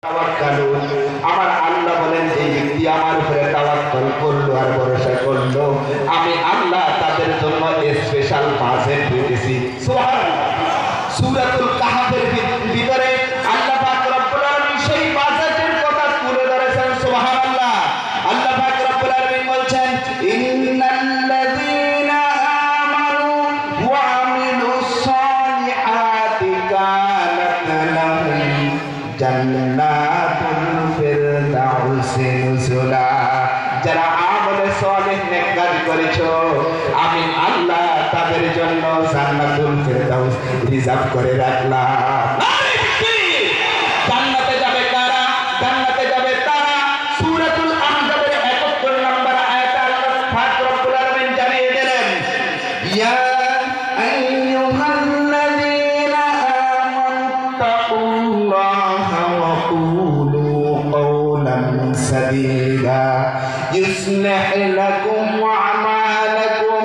আমার আল্লাহ বলেন যে ব্যক্তি আমার উপরে তাওয়াক্কুল করলো আর ভরসা করলো আমি আল্লাহ তাদের জন্য স্পেশাল বাজেট দিয়েছি। সুবহানাল্লাহ। সূরাতুল কাহফের ভিতরে আল্লাহ পাক রব্বুল আলামিন সেই বাজেটের কথা তুলে ধরেছেন। সুবহানাল্লাহ। আল্লাহ পাক রব্বুল আলামিন বলছেন ইন্নাল্লাযীনা আমানু ওয়া আমিলুস সালিহাতি কানাত লাহুম জান্নাতুল ফিরদাউসি নুজুলা। যারা আমলে সালেহ নেক কাজ করেছো আমি আল্লাহ তাদের জন্য জান্নাতুল ফিরদাউস রিজার্ভ করে রাখলাম। জান্নাতে যাবে কারা? জান্নাতে যাবে তারা। সূরাতুল আহজাবের 71 নম্বর আয়াতে আল্লাহ পাক রব্বুল আলামিন জানিয়ে দিলেন ইয়া আইয়ুহাল্লাযীনা আমানুত্তাকুল্লাহা ওয়া কুলু কওলান সাদীদা يصلح لكم أعمالكم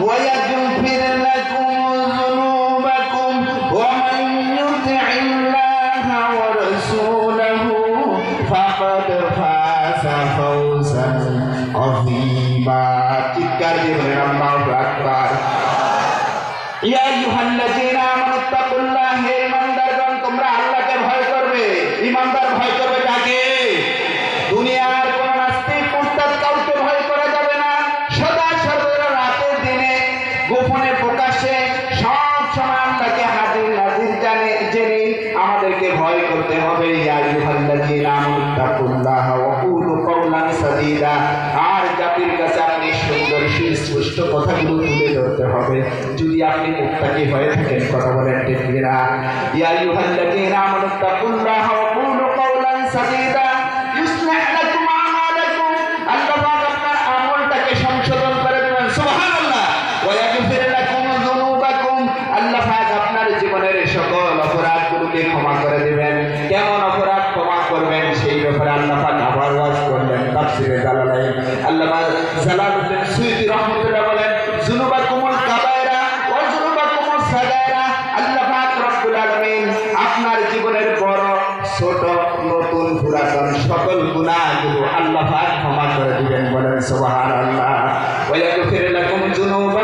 ويغفر لكم ذنوبكم ومن يطع الله ورسوله فقد فاز فوزا عظيما. الله أكبر. يا أيها الذين آمنوا اتقوا الله ইমানদারগণ তোমরা আল্লাহকে ভয় করবে। ইমানদার ভয় করবে কাকে? দুনিয়ার কোন নাস্তিক মুরতাদ কাউকে ভয় করা যাবে না। সদা সর্বদা রাতের দিনে গোপনে প্রকাশ্যে সব সময় আল্লাহকে হাজির নাজির জেনে আমাদেরকে ভয় করতে হবে। ইয়া আইয়ুহাল্লাযীনা আমানুত্তাকুল্লাহা ওয়া কুলু কওলান সাদীদা। আর জাতির কাছে আপনি সুন্দর সুস্পষ্ট কথাগুলো তুলে ধরতে হবে। যদি আপনি মুত্তাকি হয়ে থাকেন কথা বলেন ঠিক কিনা? ইয়া আইয়ুহাল্লাযীনা আমানুত্তাকুল্লাহা ওয়া কুলু কওলান সাদীদা ইউসলিহ লাকুম আমালাকুম। আল্লাহ পাক আপনার আমলটাকে সংশোধন করে দেবেন। সুবহানাল্লাহ। ওয়া ইয়াগফির লাকুম যুনুবাকুম। আল্লাহ পাক আপনার জীবনের সকল অপরাধগুলোকে ক্ষমা করে দিবেন। কেমন অপরাধ ক্ষমা করবেন সেই ব্যাপারে আল্লাহ পাক আবার ওয়াজ করলেন তাফসীরে জালালাইন। আল্লামা জালালউদ্দিন সুয়ুতী রাহমাতুল্লাহ বলেন যুনুবাকুমুল কাবায়রা ওয়া যুনুবাকুমুস সাগায়রা। আল্লাহ পাক রব্বুল আলামিন আপনার জীবনের বড় ছোট নতুন পুরাতন সকল গুনাহগুলো আল্লাহ পাক ক্ষমা করে দিবেন। বলেন সুবহানাল্লাহ। ওয়া ইয়াগফির লাকুম যুনুবা